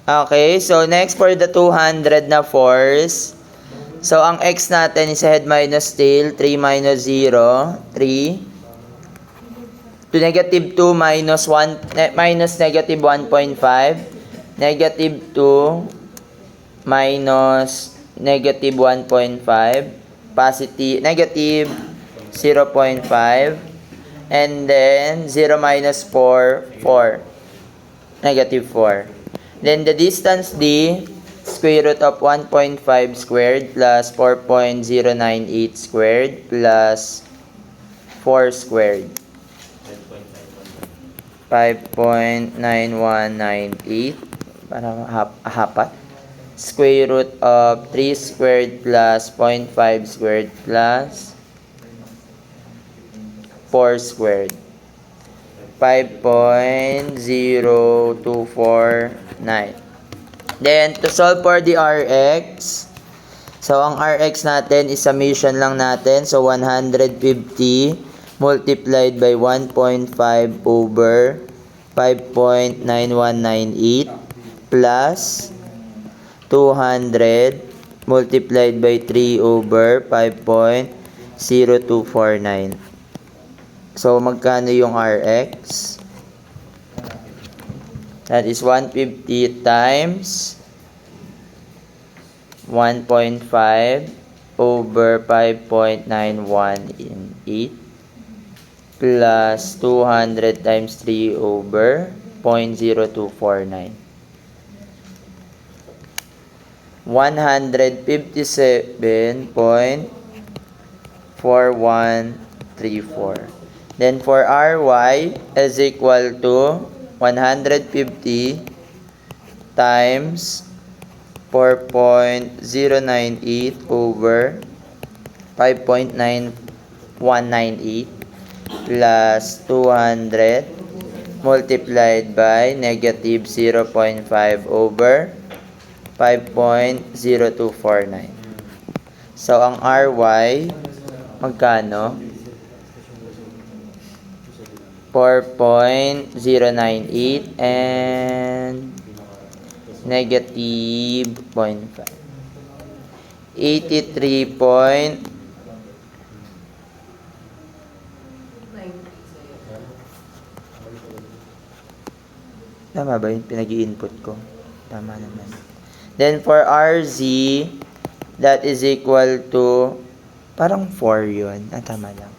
Okay, so next for the 200 na force. So, ang x natin is head minus tail, 3 minus 0, 3. To negative 2 minus 1, minus negative 1.5. Negative 2 minus negative 1.5. Positive, negative 0.5. And then, 0 minus 4, 4. Negative 4. Then, the distance D, square root of 1.5 squared plus 4.098 squared plus 4 squared. 5.9198 para hapat. Square root of 3 squared plus 0.5 squared plus 4 squared. 5.0249. Then, to solve for the Rx, so ang Rx natin is summation lang natin. So, 150 multiplied by 1.5 over 5.9198 plus 200 multiplied by 3 over 5.0249. So, magkano yung Rx? That is 150 times 1.5 over 5.918 plus 200 times 3 over 0.0249. 157.4134. Then for Ry is equal to 150 times 4.098 over 5.9198 plus 200 multiplied by negative 0.5 over 5.0249. So, ang Ry, magkano? 4.098 and negative 0.5. 83 point tama ba yung pinag-i-input ko? Tama naman. Then for RZ, that is equal to parang 4 yun. Tama lang.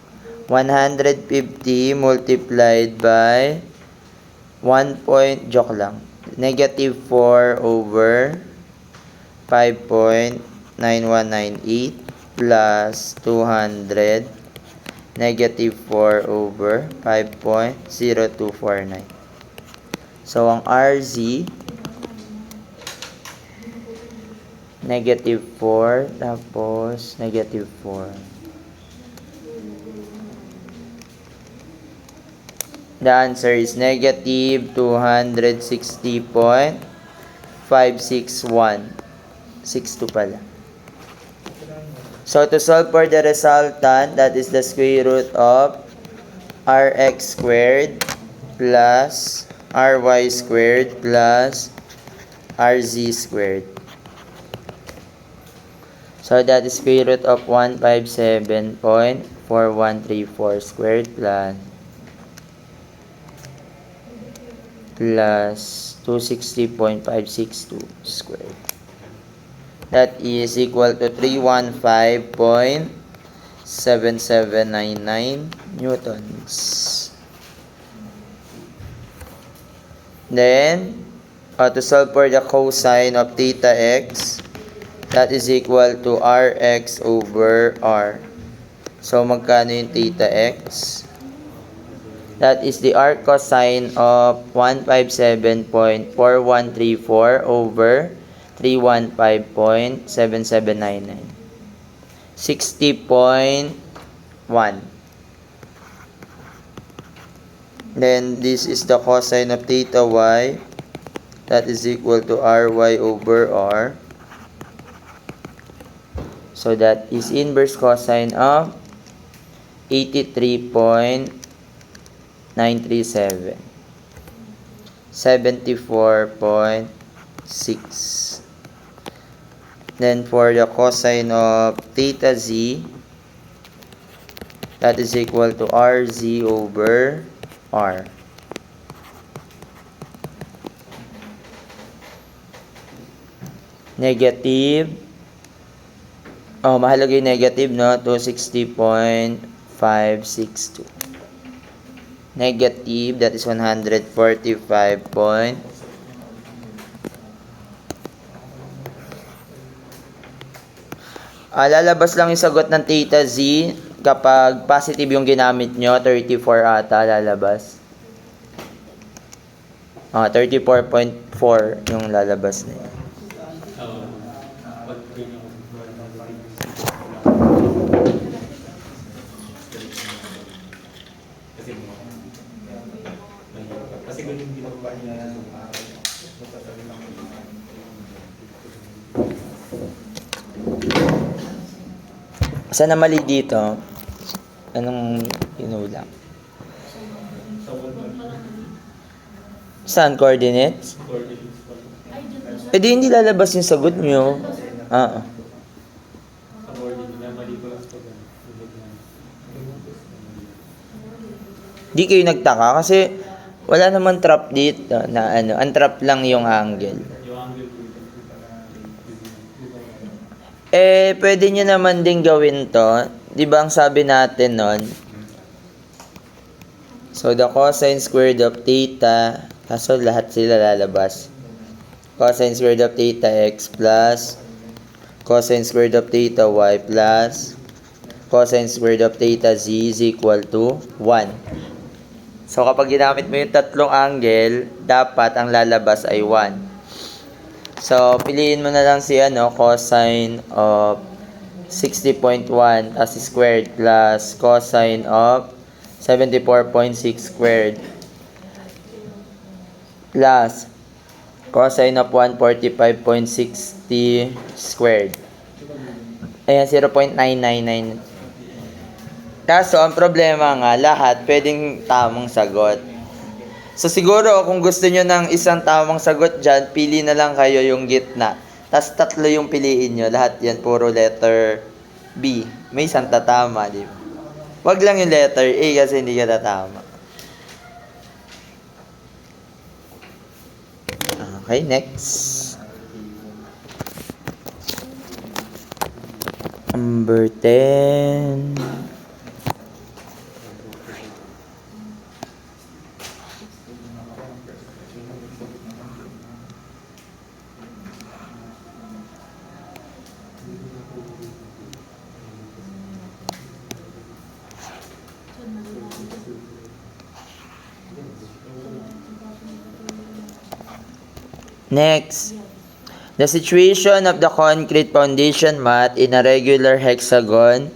150 multiplied by negative 4 over 5.9198 plus 200 negative 4 over 5.0249. So, ang RZ negative 4 tapos negative 4. The answer is negative 260.561. 62 pala. So, to solve for the resultant, that is the square root of Rx squared plus Ry squared plus Rz squared. So, that is square root of 157.4134 squared plus 260.562 squared. That is equal to 315.7799 newtons. Then, to solve for the cosine of theta x, that is equal to Rx over R. So, magkano yung theta x? That is the arc cosine of 157.4134 over 315.7799. 60.1. Then, this is the cosine of theta y. That is equal to Ry over R. So, that is inverse cosine of 83.937. 74.9. 6. Then for the cosine of theta z, that is equal to rz over r. Negative. Oh, mahalaga yung negative, no? 260.562. Negative, that is 145. Lalabas lang yung sagot ng theta z kapag positive yung ginamit nyo. 34 ata lalabas. 34.4 yung lalabas na yun. Saan na mali dito? Anong inulang? Saan? Coordinates? Eh di hindi lalabas yung sagot nyo. Di kayo nagtaka kasi wala naman trap dito na ano. Ang trap lang yung angle. Pwede nyo naman din gawin to. Di ba ang sabi natin nun? So, the cosine squared of theta, kaso lahat sila lalabas. Cosine squared of theta x plus cosine squared of theta y plus cosine squared of theta z is equal to 1. So, kapag ginamit mo yung tatlong angle, dapat ang lalabas ay 1. So, piliin mo na lang si cosine of 60.1 as squared plus cosine of 74.6 squared plus cosine of 145.60 squared. Ayan, 0.999. Kaso, ang problema nga, lahat pwedeng tamang sagot. So, siguro, kung gusto nyo ng isang tamang sagot dyan, pili na lang kayo yung gitna. Tapos, tatlo yung piliin nyo. Lahat yan, puro letter B. May isang tatama, di ba? Wag lang yung letter A kasi hindi ka tatama. Okay, next. Number 10. Next, the situation of the concrete foundation mat in a regular hexagon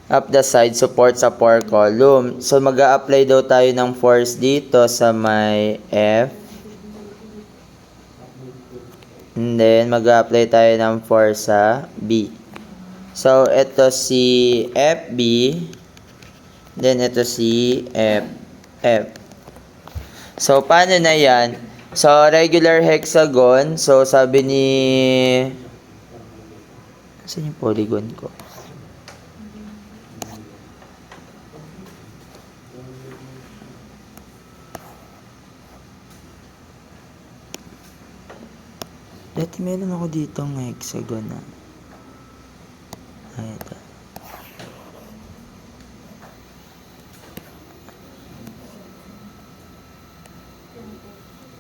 up the side supports a 4 column. So, mag-a-apply daw tayo ng force dito sa may F. And then, mag-a-apply tayo ng force sa B. So, ito si FB. Then, ito si FF. So, paano na yan? So, regular hexagon. So, sabi ni... Saan yung polygon ko? Dati meron ako dito ng hexagon na. Ito.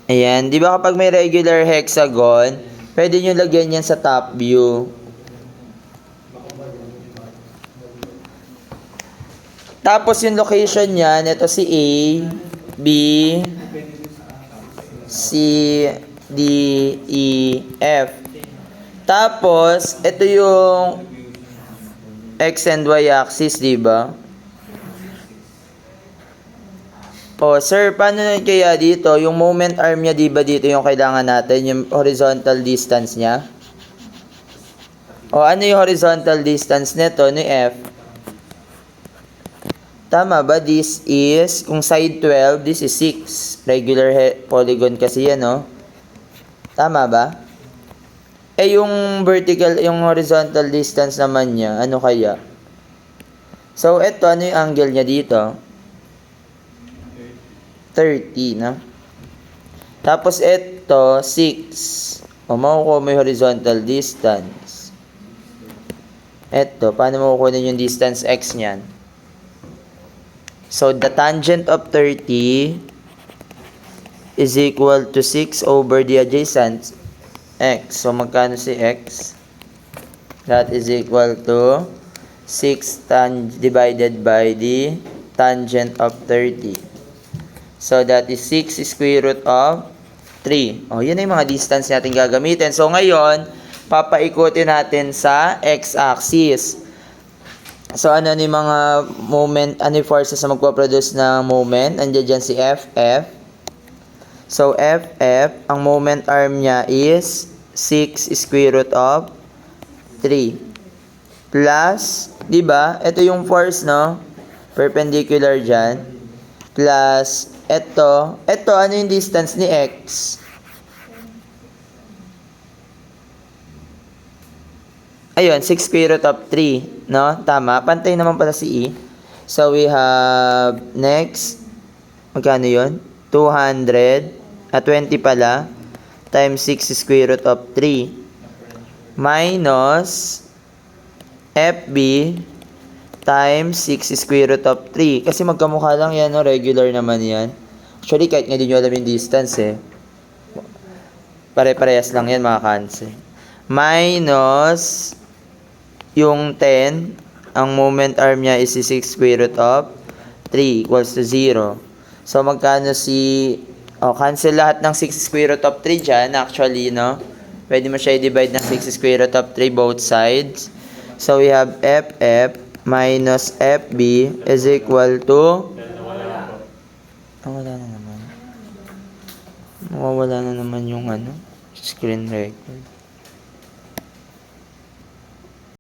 Ayan, di ba kapag may regular hexagon, pwede nyo lagyan yan sa top view. Tapos yung location niyan, ito si A, B, C, D, E, F. Tapos, ito yung X and Y axis, di ba? Oh, sir, paano na kaya dito? Yung moment arm niya, di ba dito yung kailangan natin? Yung horizontal distance niya? O, ano yung horizontal distance nito ni F? Tama ba? This is, kung side 12, this is 6. Regular polygon kasi yan, no? Tama ba? Eh, yung vertical, yung horizontal distance naman niya, ano kaya? So, eto, ano yung angle niya dito? 30, no? Tapos, eto, 6. O, makukuha mo yung horizontal distance. Eto, paano makukuha yung distance x niyan? So, the tangent of 30 is equal to 6 over the adjacent x. So, magkano si x? That is equal to 6 divided by the tangent of 30. So, that is 6 square root of 3. O, yun ay mga distance natin gagamitin. So, ngayon, papaikutin natin sa x-axis. So, ano yung mga moment, ano yung forces na magpaproduce ng moment? Andiyan dyan si FF. So, FF, ang moment arm niya is 6 square root of 3. Plus, di ba? Ito yung force, no? Perpendicular dyan. Plus, ito, ano yung distance ni X? Ayun, 6 square root of 3, no? Tama. Pantay naman pala si E. So, we have next, magkano yun? 20 pala, times 6 square root of 3, minus FB times 6 square root of 3. Kasi magkamukha lang yan, no? Regular naman yan. Actually, kahit nga di nyo alam yung distance, eh. Pare-parehas lang yan, mga cancel. Minus yung 10, ang moment arm niya is 6 square root of 3 equals to 0. So, magkano si... cancel lahat ng 6 square root of 3 dyan, actually, no? Pwede mo siya i-divide ng 6 square root of 3 both sides. So, we have FF minus FB is equal to... Wala na naman. Mawawala na naman yung screen record.